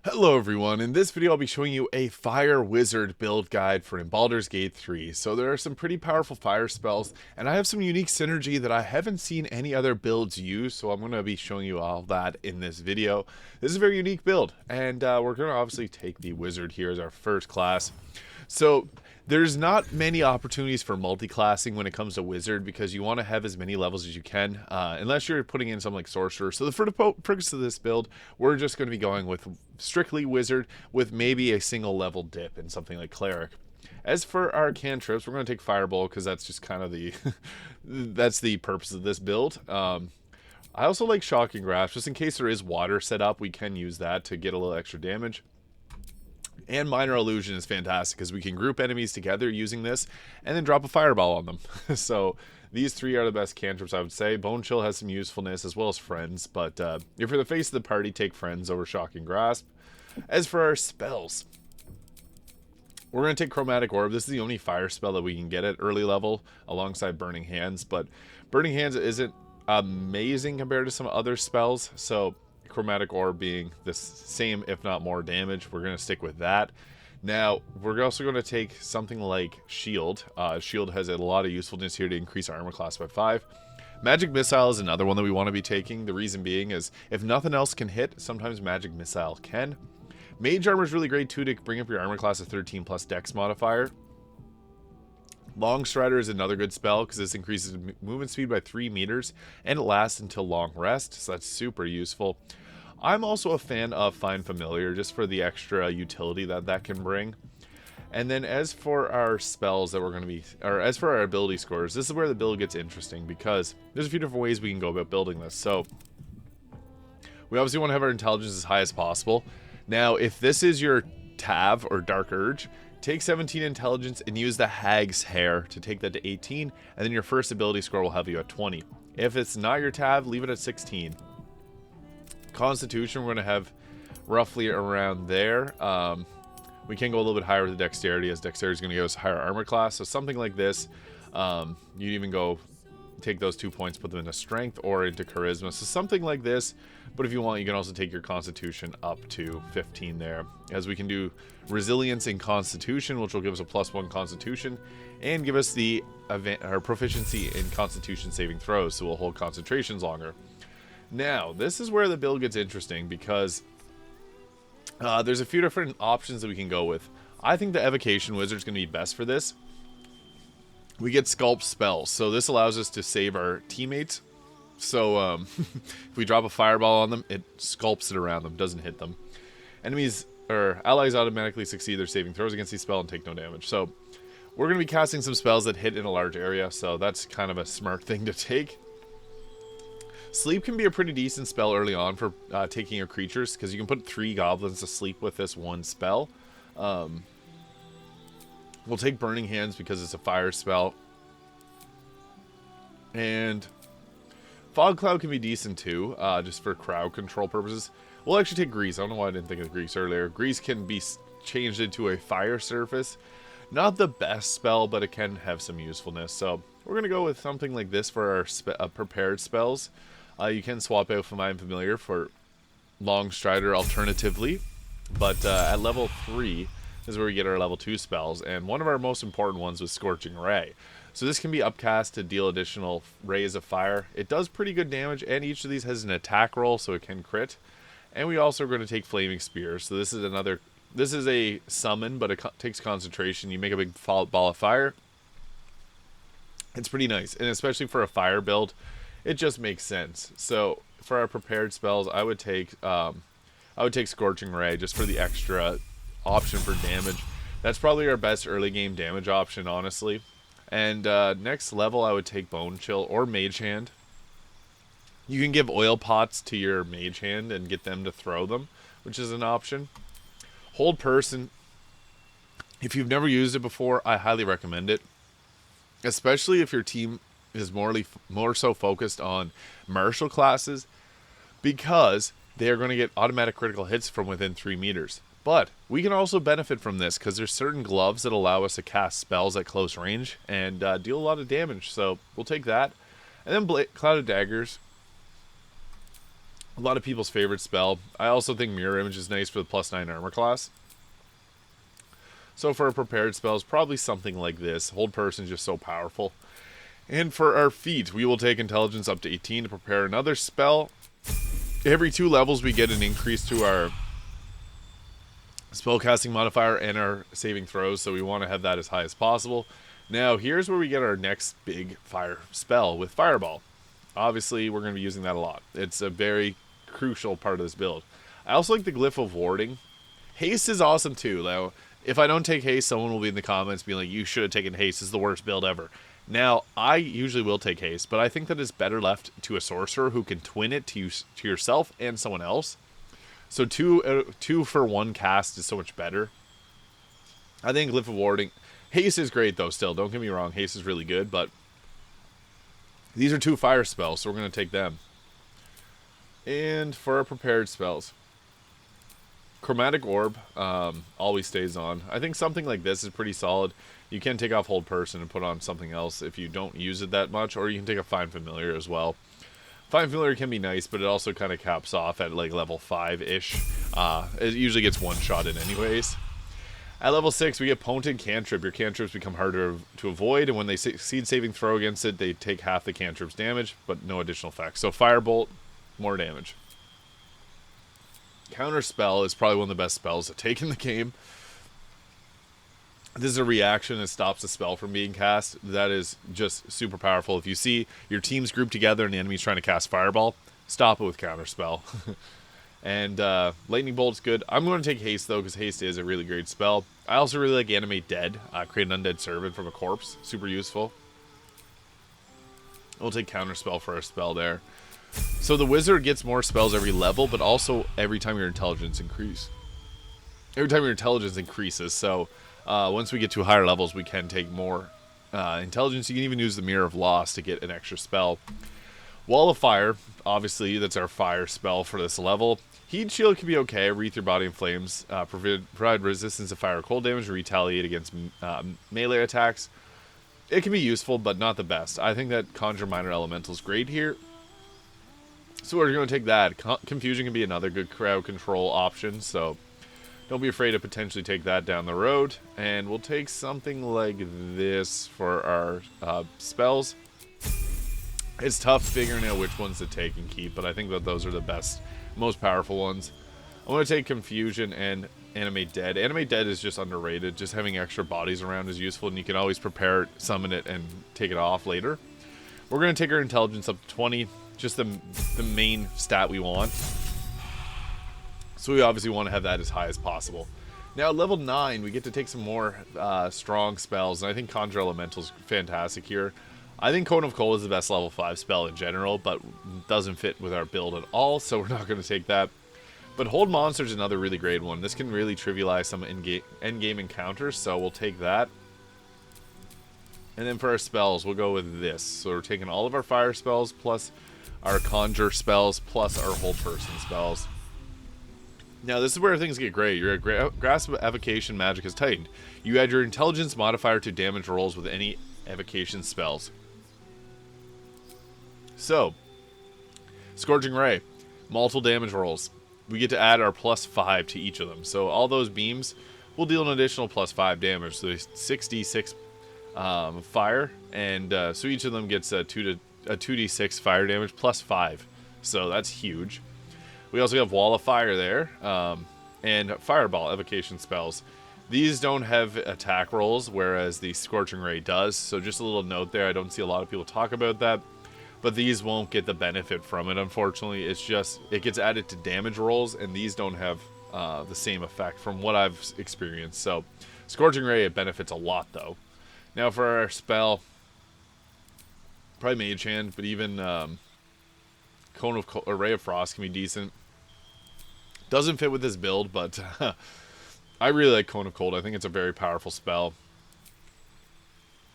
Hello everyone, in this video I'll be showing you a fire wizard build guide for in Baldur's Gate 3. So there are some pretty powerful fire spells, and I have some unique synergy that I haven't seen any other builds use, so I'm going to be showing you all that in this video. This is a very unique build, and we're going to obviously take the wizard here as our first class. So there's not many opportunities for multi-classing when it comes to wizard because you want to have as many levels as you can, unless you're putting in something like sorcerer. So for the purpose of this build, we're just going to be going with strictly wizard with maybe a single level dip in something like cleric. As for our cantrips, we're going to take fireball because that's just kind of the that's the purpose of this build. I also like shocking grasp just in case there is water set up. We can use that to get a little extra damage. And minor illusion is fantastic because we can group enemies together using this and then drop a fireball on them. So these three are the best cantrips, I would say. Bone Chill has some usefulness as well as friends, but if you're the face of the party, take friends over shocking grasp. As for our spells, we're going to take chromatic orb. This is the only fire spell that we can get at early level alongside burning hands, but burning hands isn't amazing compared to some other spells, so chromatic orb being the same if not more damage, we're going to stick with that. Now we're also going to take something like shield. Shield has a lot of usefulness here to increase our armor class by 5. Magic missile is another one that we want to be taking. The reason being is if nothing else can hit, sometimes magic missile can. Mage armor is really great too to bring up your armor class to 13 plus dex modifier. Long Strider is another good spell because this increases movement speed by 3 meters and it lasts until long rest, so that's super useful. I'm also a fan of Find Familiar just for the extra utility that can bring. And then as for our spells that we're going to be, or as for our ability scores, this is where the build gets interesting because there's a few different ways we can go about building this. So we obviously want to have our intelligence as high as possible. Now, if this is your Tav or Dark Urge, take 17 intelligence and use the Hag's Hair to take that to 18, and then your first ability score will have you at 20. If it's not your Tav, leave it at 16. Constitution, we're going to have roughly around there. We can go a little bit higher with the Dexterity, as Dexterity is going to give us a higher armor class. So something like this, you even go take those 2 points, put them into Strength or into Charisma. So something like this, but if you want, you can also take your Constitution up to 15 there, as we can do Resilience in Constitution, which will give us a +1 Constitution, and give us the proficiency in Constitution saving throws, so we'll hold concentrations longer. Now, this is where the build gets interesting because there's a few different options that we can go with. I think the evocation wizard is going to be best for this. We get sculpt spells, so this allows us to save our teammates. So if we drop a fireball on them, it sculpts it around them, doesn't hit them. Enemies or allies automatically succeed their saving throws against these spells and take no damage. So we're going to be casting some spells that hit in a large area, so that's kind of a smart thing to take. Sleep can be a pretty decent spell early on for taking your creatures, because you can put 3 goblins to sleep with this one spell. We'll take Burning Hands because it's a fire spell. And Fog Cloud can be decent too, just for crowd control purposes. We'll actually take Grease. I don't know why I didn't think of Grease earlier. Grease can be changed into a fire surface. Not the best spell, but it can have some usefulness. So we're going to go with something like this for our prepared spells. You can swap out Find Familiar for Long Strider alternatively, but at level 3 is where we get our level 2 spells, and one of our most important ones was Scorching Ray. So this can be upcast to deal additional rays of fire. It does pretty good damage, and each of these has an attack roll, so it can crit. And we also are going to take Flaming Spear. So this is a summon, but it takes concentration. You make a big ball of fire. It's pretty nice, and especially for a fire build, it just makes sense. So for our prepared spells, I would take Scorching Ray just for the extra option for damage. That's probably our best early game damage option, honestly. And next level, I would take Bone Chill or Mage Hand. You can give oil pots to your Mage Hand and get them to throw them, which is an option. Hold Person. If you've never used it before, I highly recommend it, especially if your team is more so focused on martial classes, because they are going to get automatic critical hits from within 3 meters. But we can also benefit from this because there's certain gloves that allow us to cast spells at close range and deal a lot of damage. So we'll take that. And then Cloud of Daggers. A lot of people's favorite spell. I also think Mirror Image is nice for the +9 armor class. So for a prepared spells, probably something like this. Hold Person is just so powerful. And for our feat, we will take Intelligence up to 18 to prepare another spell. Every 2 levels, we get an increase to our spellcasting modifier and our saving throws, so we want to have that as high as possible. Now, here's where we get our next big fire spell with Fireball. Obviously, we're going to be using that a lot. It's a very crucial part of this build. I also like the Glyph of Warding. Haste is awesome too. Now, if I don't take Haste, someone will be in the comments being like, you should have taken Haste. This is the worst build ever. Now, I usually will take Haste, but I think that it's better left to a sorcerer who can twin it to yourself and someone else. So two for 1 cast is so much better. I think Glyph of Warding. Haste is great though still. Don't get me wrong. Haste is really good, but these are 2 fire spells, so we're going to take them. And for our prepared spells, Chromatic Orb always stays on. I think something like this is pretty solid. You can take off Hold Person and put on something else if you don't use it that much, or you can take a Find Familiar as well. Find Familiar can be nice, but it also kind of caps off at like level 5-ish. It usually gets one-shotted anyways. At level 6, we get Potent Cantrip. Your cantrips become harder to avoid, and when they succeed saving throw against it, they take half the cantrip's damage, but no additional effects. So Firebolt, more damage. Counter Spell is probably one of the best spells to take in the game. This is a reaction that stops the spell from being cast. That is just super powerful. If you see your teams grouped together and the enemy's trying to cast Fireball, stop it with Counter Spell. And Lightning Bolt's good. I'm going to take Haste, though, because Haste is a really great spell. I also really like Animate Dead. Create an undead servant from a corpse. Super useful. We'll take Counter Spell for our spell there. So the Wizard gets more spells every level, but also every time your intelligence increases. Every time your intelligence increases. So once we get to higher levels, we can take more intelligence. You can even use the Mirror of Loss to get an extra spell. Wall of Fire, obviously, that's our fire spell for this level. Heat Shield can be okay. Wreath your body in flames. Provide resistance to fire or cold damage. Retaliate against melee attacks. It can be useful, but not the best. I think that Conjure Minor Elemental is great here. So we're going to take that. Confusion can be another good crowd control option, so don't be afraid to potentially take that down the road. And we'll take something like this for our spells. It's tough figuring out which ones to take and keep, but I think that those are the best, most powerful ones. I'm going to take Confusion and Animate Dead. Animate Dead is just underrated. Just having extra bodies around is useful, and you can always prepare it, summon it, and take it off later. We're going to take our Intelligence up to 20, just the main stat we want. So we obviously want to have that as high as possible. Now at level 9, we get to take some more strong spells, and I think Conjure Elemental is fantastic here. I think Cone of Cold is the best level 5 spell in general, but doesn't fit with our build at all, so we're not going to take that. But Hold Monster is another really great one. This can really trivialize some endgame encounters, so we'll take that. And then for our spells, we'll go with this. So we're taking all of our fire spells, plus our Conjure spells, plus our Hold Person spells. Now, this is where things get great. Your Grasp of Evocation magic is tightened. You add your Intelligence modifier to damage rolls with any Evocation spells. So, Scorching Ray, multiple damage rolls. We get to add our +5 to each of them. So all those beams will deal an additional +5 damage. So 6d6 fire, and so each of them gets a 2d6 fire damage +5. So that's huge. We also have Wall of Fire there, and Fireball evocation spells. These don't have attack rolls, whereas the Scorching Ray does. So just a little note there. I don't see a lot of people talk about that. But these won't get the benefit from it, unfortunately. It's just, it gets added to damage rolls, and these don't have the same effect from what I've experienced. So, Scorching Ray, it benefits a lot, though. Now, for our spell, probably Mage Hand, but even Ray of Frost can be decent. Doesn't fit with this build, but I really like Cone of Cold. I think it's a very powerful spell.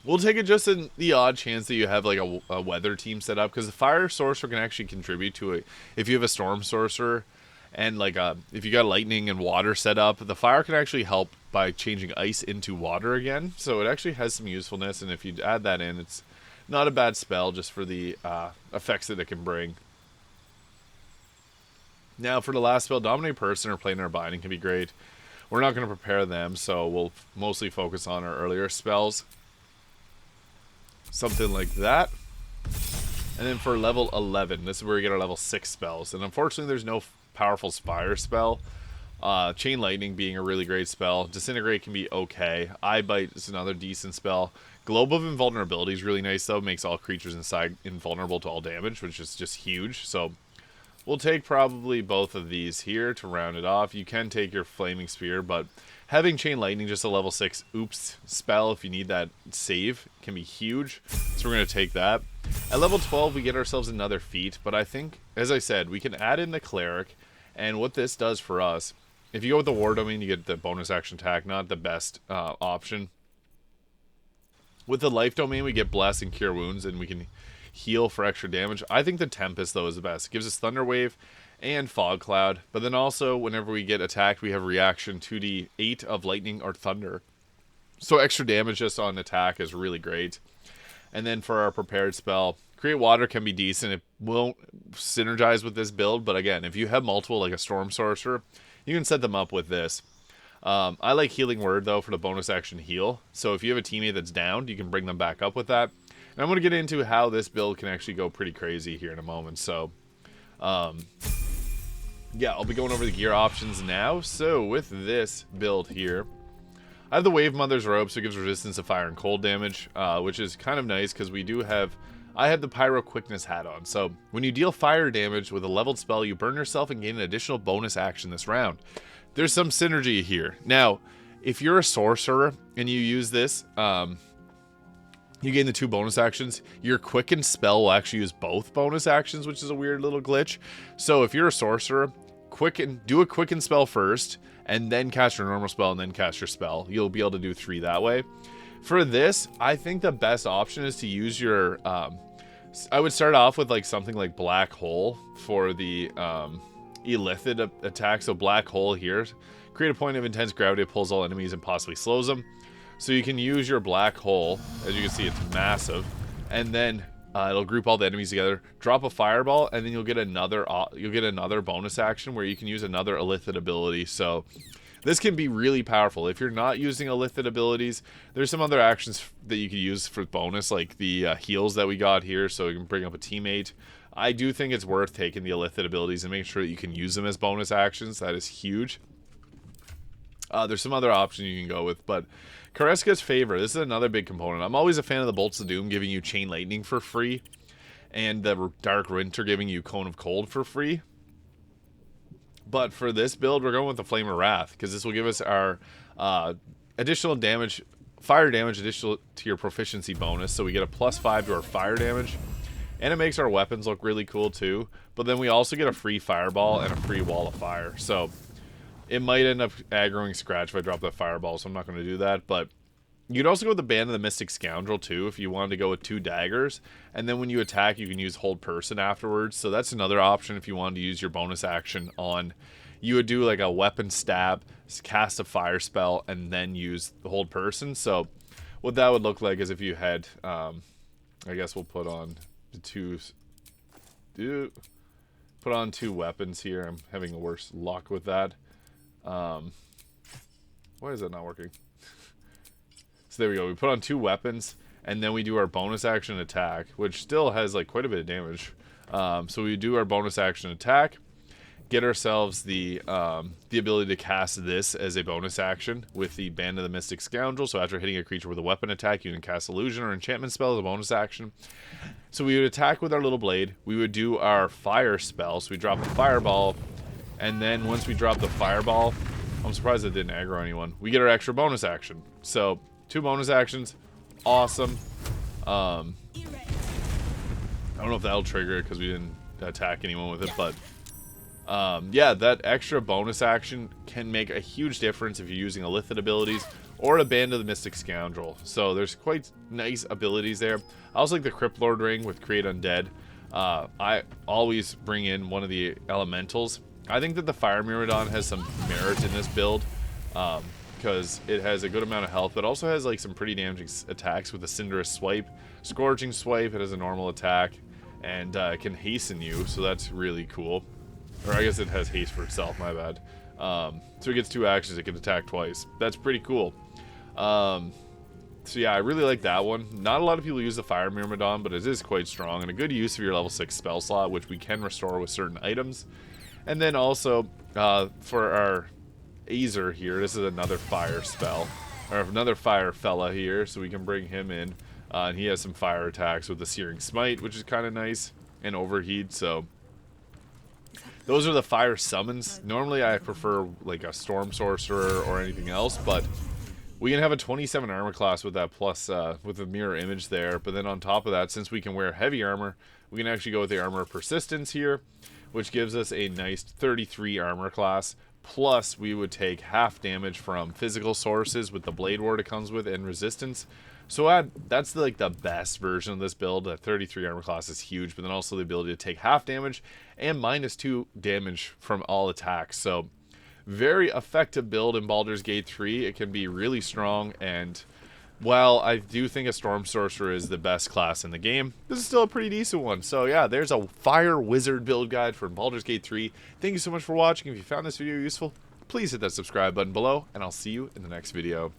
We'll take it just in the odd chance that you have like a weather team set up, because the fire sorcerer can actually contribute to it. If you have a storm sorcerer and like if you got lightning and water set up, the fire can actually help by changing ice into water again. So it actually has some usefulness, and if you add that in, it's not a bad spell just for the effects that it can bring. Now for the last spell, Dominate Person or Planar Binding can be great. We're not going to prepare them, so we'll mostly focus on our earlier spells. Something like that. And then for level 11, this is where we get our level 6 spells. And unfortunately, there's no powerful fire spell. Chain Lightning being a really great spell. Disintegrate can be okay. Eye Bite is another decent spell. Globe of Invulnerability is really nice, though. Makes all creatures inside invulnerable to all damage, which is just huge. So we'll take probably both of these here to round it off. You can take your Flaming Spear, but having Chain Lightning, just a level 6 oops spell, if you need that save, can be huge. So we're going to take that. At level 12, we get ourselves another feat, but I think, as I said, we can add in the Cleric, and what this does for us, if you go with the War Domain, you get the bonus action attack, not the best option. With the Life Domain, we get Bless and Cure Wounds, and we can heal for extra damage. I think the Tempest, though, is the best. It gives us Thunder Wave and Fog Cloud, but then also, whenever we get attacked, we have reaction 2d8 of Lightning or Thunder. So extra damage just on attack is really great. And then for our prepared spell, Create Water can be decent. It won't synergize with this build, but again, if you have multiple, like a Storm Sorcerer, you can set them up with this. I like Healing Word, though, for the bonus action heal. So if you have a teammate that's downed, you can bring them back up with that. And I'm going to get into how this build can actually go pretty crazy here in a moment. So, yeah, I'll be going over the gear options now. So with this build here, I have the Wave Mother's Robe, so it gives resistance to fire and cold damage, which is kind of nice because we do have... I have the Pyro Quickness hat on, so when you deal fire damage with a leveled spell, you burn yourself and gain an additional bonus action this round. There's some synergy here. Now, if you're a sorcerer and you use this, you gain the 2 bonus actions. Your Quicken spell will actually use both bonus actions, which is a weird little glitch. So if you're a sorcerer, do a Quicken spell first, and then cast your normal spell, and then cast your spell. You'll be able to do 3 that way. For this, I think the best option is to use your... I would start off with like something like Black Hole for the Illithid attack. So Black Hole here. Create a point of intense gravity that pulls all enemies and possibly slows them. So you can use your Black Hole. As you can see, it's massive. And then it'll group all the enemies together. Drop a Fireball, and then you'll get another bonus action where you can use another Illithid ability. So... this can be really powerful. If you're not using Illithid abilities, there's some other actions that you could use for bonus, like the heals that we got here, so you can bring up a teammate. I do think it's worth taking the Illithid abilities and making sure that you can use them as bonus actions. That is huge. There's some other options you can go with, but Kareska's Favor, this is another big component. I'm always a fan of the Bolts of Doom giving you Chain Lightning for free, and the Dark Winter giving you Cone of Cold for free. But for this build, we're going with the Flame of Wrath, because this will give us our additional damage, fire damage additional to your proficiency bonus. So we get a +5 to our fire damage. And it makes our weapons look really cool too. But then we also get a free Fireball and a free Wall of Fire. So it might end up aggroing Scratch if I drop that Fireball, so I'm not going to do that. But you'd also go with the Band of the Mystic Scoundrel too, if you wanted to go with 2 daggers. And then when you attack, you can use Hold Person afterwards. So that's another option if you wanted to use your bonus action on... you would do like a weapon stab, cast a fire spell, and then use the Hold Person. So what that would look like is if you had... I guess we'll put on put on 2 weapons here. I'm having a worse luck with that. Why is that not working? So there we go. We put on 2 weapons, and then we do our bonus action attack, which still has like quite a bit of damage. So we do our bonus action attack, get ourselves the ability to cast this as a bonus action with the Band of the Mystic Scoundrel. So after hitting a creature with a weapon attack, you can cast Illusion or Enchantment spell as a bonus action. So we would attack with our little blade. We would do our fire spell. So we drop a Fireball, and then once we drop the Fireball, I'm surprised it didn't aggro anyone. We get our extra bonus action. So 2 bonus actions, awesome. I don't know if that'll trigger it because we didn't attack anyone with it, but yeah, that extra bonus action can make a huge difference if you're using Illithid abilities or a Band of the Mystic Scoundrel. So there's quite nice abilities there. I also like the Crypt Lord Ring with Create Undead. I always bring in one of the elementals. I think that the Fire Myrmidon has some merit in this build. Because it has a good amount of health, but also has like some pretty damaging attacks with a Cinderous Swipe, Scorching Swipe. It has a normal attack, and it can hasten you, so that's really cool. Or I guess it has haste for itself, my bad. So it gets 2 actions, it can attack twice. That's pretty cool. So yeah, I really like that one. Not a lot of people use the Fire Myrmidon, but it is quite strong and a good use of your level 6 spell slot, which we can restore with certain items. And then also, for our Azer here, this is another fire spell, or another fire fella here, so we can bring him in. And he has some fire attacks with the Searing Smite, which is kind of nice, and Overheat, so those are the fire summons. Normally I prefer like a Storm Sorcerer or anything else, but we can have a 27 armor class with that plus, with the mirror image there. But then on top of that, since we can wear heavy armor, we can actually go with the Armor of Persistence here, which gives us a nice 33 armor class. Plus, we would take half damage from physical sources with the Blade Ward it comes with and resistance. So that's like the best version of this build. That 33 armor class is huge, but then also the ability to take half damage and -2 damage from all attacks. So very effective build in Baldur's Gate 3. It can be really strong, and while I do think a Storm Sorcerer is the best class in the game, this is still a pretty decent one. So yeah, there's a Fire Wizard build guide for Baldur's Gate 3. Thank you so much for watching. If you found this video useful, please hit that subscribe button below, and I'll see you in the next video.